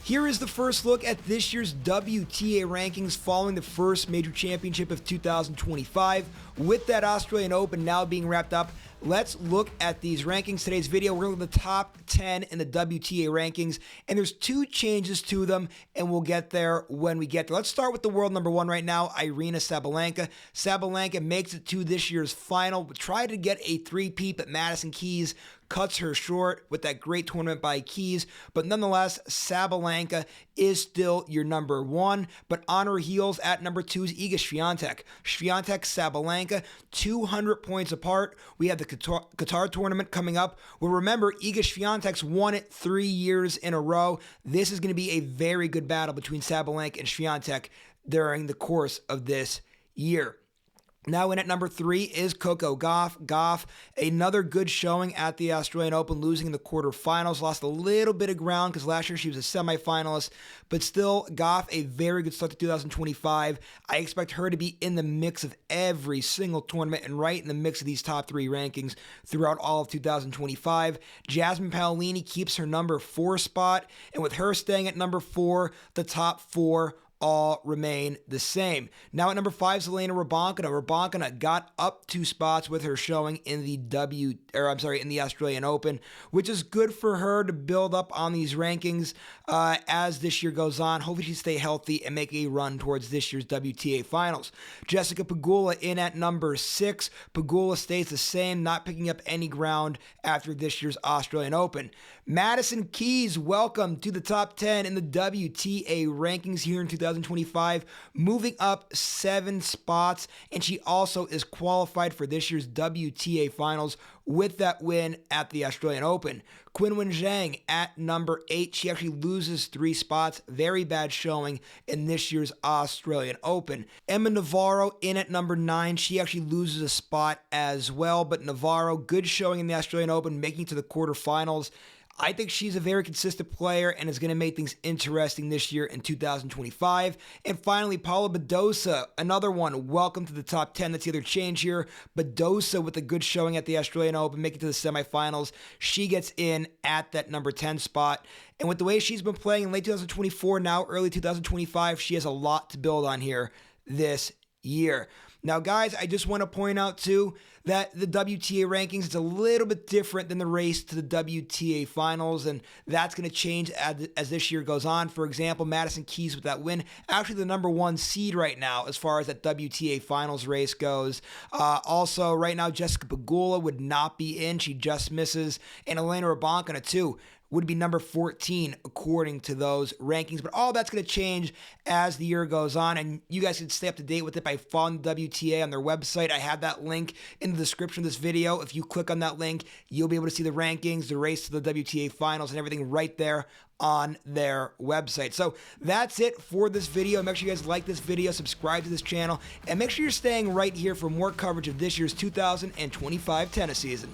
Here is the first look at this year's WTA rankings following the first major championship of 2025. With that Australian Open now being wrapped up, let's look at these rankings. Today's video, we're going to look at the top 10 in the WTA rankings, and there's two changes to them, and we'll get there when we get there. Let's start with the world number one right now, Aryna Sabalenka. Sabalenka makes it to this year's final, tried to get a three-peat, but Madison Keys cuts her short with that great tournament by Keys. But nonetheless, Sabalenka is still your number one. But on her heels at number two is Iga Swiatek. Swiatek, Sabalenka, 200 points apart. We have the Qatar tournament coming up. Well, remember, Iga Swiatek's won it 3 years in a row. This is going to be a very good battle between Sabalenka and Swiatek during the course of this year. Now in at number three is Coco Gauff. Gauff, another good showing at the Australian Open, losing in the quarterfinals. Lost a little bit of ground because last year she was a semifinalist, but still, Gauff, a very good start to 2025. I expect her to be in the mix of every single tournament and right in the mix of these top three rankings throughout all of 2025. Jasmine Paolini keeps her number 4 spot, and with her staying at number 4, the top 4 all remain the same. Now at number 5 is Elena Rybakina. Rybakina got up 2 spots with her showing in the in the Australian Open, which is good for her to build up on these rankings as this year goes on. Hopefully she stay healthy and make a run towards this year's WTA Finals. Jessica Pegula in at number 6. Pegula stays the same, not picking up any ground after this year's Australian Open. Madison Keys, welcome to the top 10 in the WTA rankings here in 2025, moving up 7 spots, and she also is qualified for this year's WTA Finals with that win at the Australian Open. Qinwen Zheng at number 8. She actually loses 3 spots. Very bad showing in this year's Australian Open. Emma Navarro in at number 9. She actually loses a spot as well, but Navarro, good showing in the Australian Open, making it to the quarterfinals. I think she's a very consistent player and is going to make things interesting this year in 2025. And finally, Paula Badosa, another one. Welcome to the top 10. That's the other change here. Badosa with a good showing at the Australian Open, making it to the semifinals. She gets in at that number 10 spot. And with the way she's been playing in late 2024, now early 2025, she has a lot to build on here this year. Now, guys, I just want to point out, too, that the WTA rankings is a little bit different than the race to the WTA Finals, and that's going to change as this year goes on. For example, Madison Keys with that win, actually the number 1 seed right now as far as that WTA Finals race goes. Also, right now, Jessica Pegula would not be in. She just misses. And Elena Rybakina, too, would be number 14 according to those rankings. But all that's going to change as the year goes on, and you guys can stay up to date with it by following the WTA on their website. I have that link in the description of this video. If you click on that link, you'll be able to see the rankings, the race to the WTA Finals, and everything right there on their website. So that's it for this video. Make sure you guys like this video, subscribe to this channel, and make sure you're staying right here for more coverage of this year's 2025 tennis season.